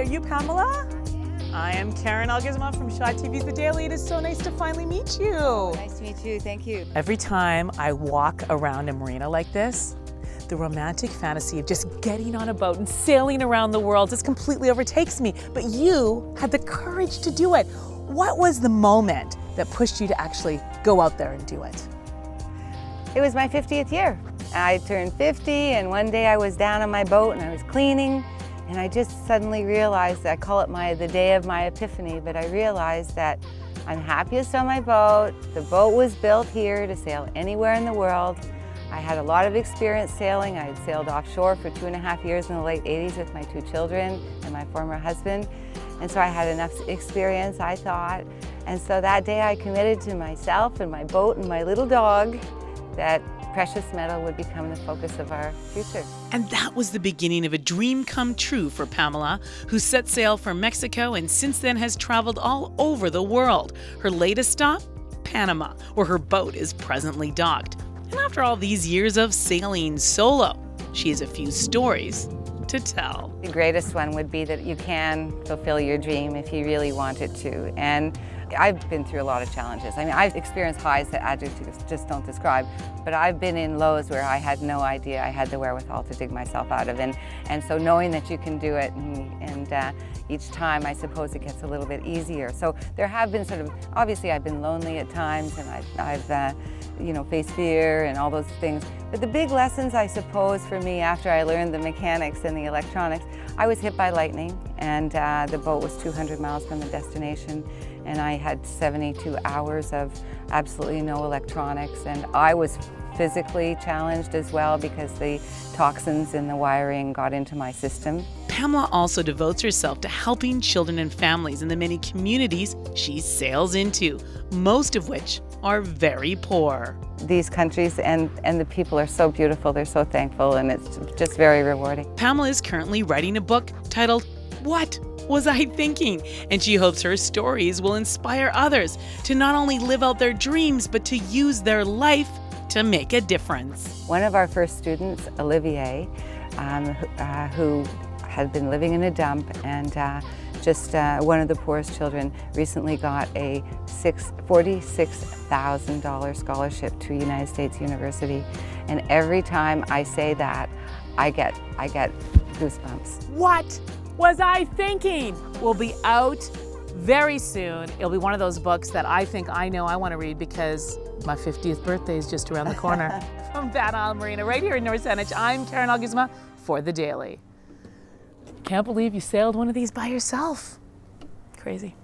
are you Pamela? I am Karen Elgersma from Shot TV's The Daily. It is so nice to finally meet you. Nice to meet you, thank you. Every time I walk around a marina like this, the romantic fantasy of just getting on a boat and sailing around the world just completely overtakes me. But you had the courage to do it. What was the moment that pushed you to actually go out there and do it? It was my 50th year. I turned 50 and one day I was down on my boat and I was cleaning and I just suddenly realized, I call it the day of my epiphany, but I realized that I'm happiest on my boat. The boat was built here to sail anywhere in the world. I had a lot of experience sailing. I had sailed offshore for 2.5 years in the late 80s with my 2 children and my former husband. And so I had enough experience, I thought. And so that day I committed to myself and my boat and my little dog that precious metal would become the focus of our future. And that was the beginning of a dream come true for Pamela, who set sail for Mexico and since then has traveled all over the world. Her latest stop, Panama, where her boat is presently docked. And after all these years of sailing solo, she has a few stories to tell. The greatest one would be that you can fulfill your dream if you really wanted to. And I've been through a lot of challenges. I mean, I've experienced highs that adjectives just don't describe, but I've been in lows where I had no idea I had the wherewithal to dig myself out of. And so knowing that you can do it, and each time I suppose it gets a little bit easier. So there have been obviously I've been lonely at times and I've faced fear and all those things. But the big lessons, I suppose, for me after I learned the mechanics and the electronics, I was hit by lightning and the boat was 200 miles from the destination and I had 72 hours of absolutely no electronics, and I was physically challenged as well because the toxins in the wiring got into my system. Pamela also devotes herself to helping children and families in the many communities she sails into, most of which are very poor. These countries and the people are so beautiful, they're so thankful, and it's just very rewarding. Pamela is currently writing a book titled, What Was I Thinking? And she hopes her stories will inspire others to not only live out their dreams, but to use their life to make a difference. One of our first students, Olivier, who had been living in a dump and just one of the poorest children, recently got a $46,000 scholarship to United States University. And every time I say that, I get goosebumps. What Was I Thinking? Will be out very soon. It'll be one of those books that I think I know I want to read because my 50th birthday is just around the corner. From Van Isle Marina, right here in North Saanich, I'm Karen Elgersma for The Daily. Can't believe you sailed one of these by yourself. Crazy.